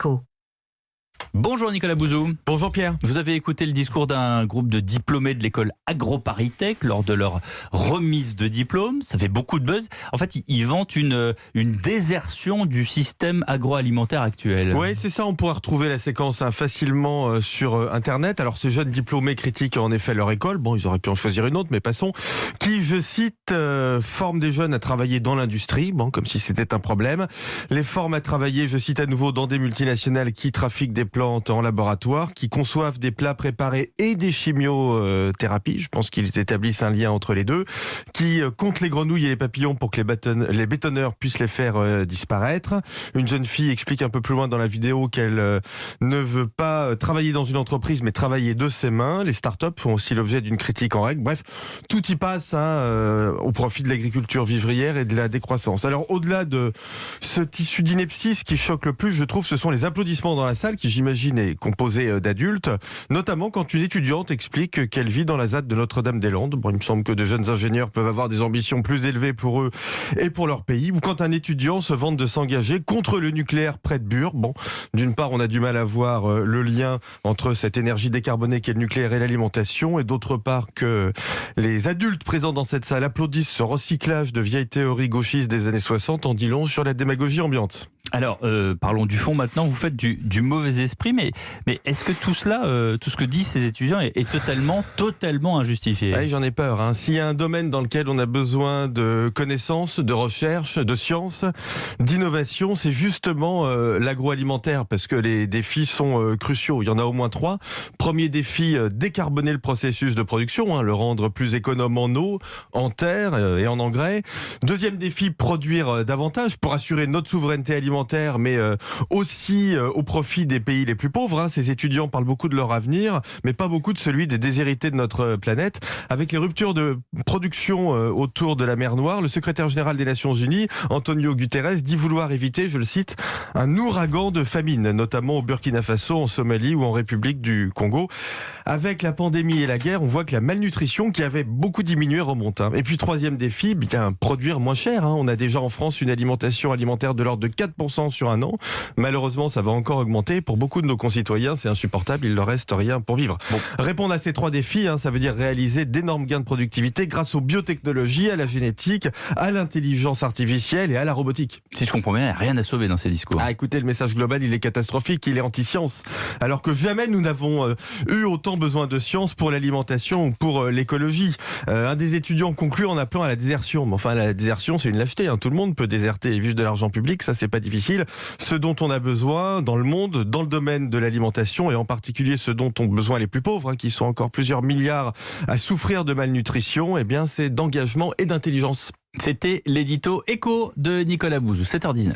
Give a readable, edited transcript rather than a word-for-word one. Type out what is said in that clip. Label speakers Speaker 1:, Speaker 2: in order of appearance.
Speaker 1: Écho.
Speaker 2: Bonjour Nicolas Bouzou.
Speaker 3: Bonjour Pierre.
Speaker 2: Vous avez écouté le discours d'un groupe de diplômés de l'école AgroParisTech lors de leur remise de diplôme. Ça fait beaucoup de buzz. En fait, ils vantent une désertion du système agroalimentaire actuel.
Speaker 3: Oui, c'est ça. On pourra retrouver la séquence facilement sur Internet. Alors, ces jeunes diplômés critiquent en effet leur école. Bon, ils auraient pu en choisir une autre, mais passons. Qui, je cite, forment des jeunes à travailler dans l'industrie. Bon, comme si c'était un problème. Les forment à travailler, je cite à nouveau, dans des multinationales qui trafiquent des plantes en laboratoire, qui conçoivent des plats préparés et des chimiothérapies. Je pense qu'ils établissent un lien entre les deux. Qui comptent les grenouilles et les papillons pour que les bétonneurs puissent les faire disparaître. Une jeune fille explique un peu plus loin dans la vidéo qu'elle ne veut pas travailler dans une entreprise, mais travailler de ses mains. Les startups font aussi l'objet d'une critique en règle. Bref, tout y passe au profit de l'agriculture vivrière et de la décroissance. Alors, au-delà de ce tissu d'inepties, qui choque le plus, je trouve, ce sont les applaudissements dans la salle, qui j'imagine est composée d'adultes, notamment quand une étudiante explique qu'elle vit dans la ZAD de Notre-Dame-des-Landes. Bon, il me semble que de jeunes ingénieurs peuvent avoir des ambitions plus élevées pour eux et pour leur pays. Ou quand un étudiant se vante de s'engager contre le nucléaire près de Bure. Bon, d'une part, on a du mal à voir le lien entre cette énergie décarbonée qu'est le nucléaire et l'alimentation, et d'autre part que les adultes présents dans cette salle applaudissent ce recyclage de vieilles théories gauchistes des années 60, en dit long sur la démagogie ambiante.
Speaker 2: Alors, parlons du fond maintenant. Vous faites du mauvais esprit, mais est-ce que tout cela, tout ce que disent ces étudiants est totalement injustifié ?
Speaker 3: Oui, j'en ai peur. S'il y a un domaine dans lequel on a besoin de connaissances, de recherche, de science, d'innovation, c'est justement l'agroalimentaire, parce que les défis sont cruciaux. Il y en a au moins 3. Premier défi, décarboner le processus de production, le rendre plus économe en eau, en terre et en engrais. Deuxième défi, produire davantage pour assurer notre souveraineté alimentaire, mais aussi au profit des pays les plus pauvres. Ces étudiants parlent beaucoup de leur avenir, mais pas beaucoup de celui des déshérités de notre planète. Avec les ruptures de production autour de la mer Noire, le secrétaire général des Nations Unies, Antonio Guterres, dit vouloir éviter, je le cite, un ouragan de famine, notamment au Burkina Faso, en Somalie ou en République du Congo. Avec la pandémie et la guerre, on voit que la malnutrition, qui avait beaucoup diminué, remonte. Et puis troisième défi, produire moins cher. On a déjà en France une alimentation alimentaire de l'ordre de 4% sur un an. Malheureusement, ça va encore augmenter. Pour beaucoup de nos concitoyens, c'est insupportable. Il leur reste rien pour vivre. Bon. Répondre à ces 3 défis, ça veut dire réaliser d'énormes gains de productivité grâce aux biotechnologies, à la génétique, à l'intelligence artificielle et à la robotique.
Speaker 2: Si je comprends bien, il n'y a rien à sauver dans ces discours.
Speaker 3: Écoutez, le message global, il est catastrophique. Il est anti-science. Alors que jamais nous n'avons eu autant besoin de science pour l'alimentation ou pour l'écologie. Un des étudiants conclut en appelant à la désertion. Mais enfin, la désertion, c'est une lâcheté. Tout le monde peut déserter et vivre de l'argent public. Ça, c'est pas difficile. Ce dont on a besoin dans le monde, dans le domaine de l'alimentation, et en particulier ce dont ont besoin les plus pauvres, qui sont encore plusieurs milliards à souffrir de malnutrition, c'est d'engagement et d'intelligence.
Speaker 2: C'était l'édito Écho de Nicolas Bouzou, 7h19.